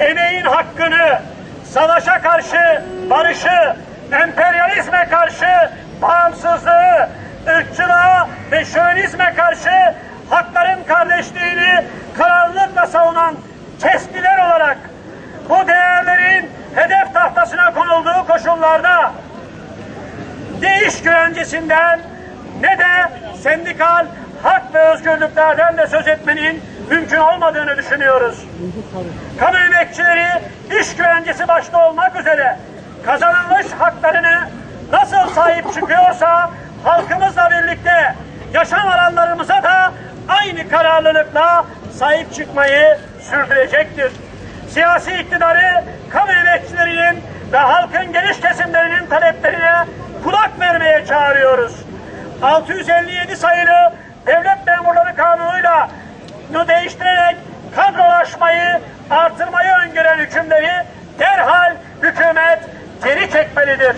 emeğin hakkını, savaşa karşı barışı, emperyalizme karşı bağımsızlığı, ırkçılığa ve şövenizme karşı hakların kardeşliğini kararlılıkla savunan testiler olarak bu değerlerin hedef tahtasına konulduğu koşullarda ne iş güvencesinden ne de sendikal hak ve özgürlüklerden de söz etmenin mümkün olmadığını düşünüyoruz. Kamu emekçileri iş güvencesi başta olmak üzere kazanılmış haklarını nasıl sahip çıkıyorsa halkımızla birlikte yaşam alanlarımıza da aynı kararlılıkla sahip çıkmayı sürdürecektir. Siyasi iktidarı kamu emekçilerinin ve halkın geniş kesimlerinin taleplerine kulak vermeye çağırıyoruz. 657 sayılı Devlet Memurları Kanunu'yla değiştirerek kadrolaşmayı artırmayı öngören hükümleri derhal hükümet geri çekmelidir.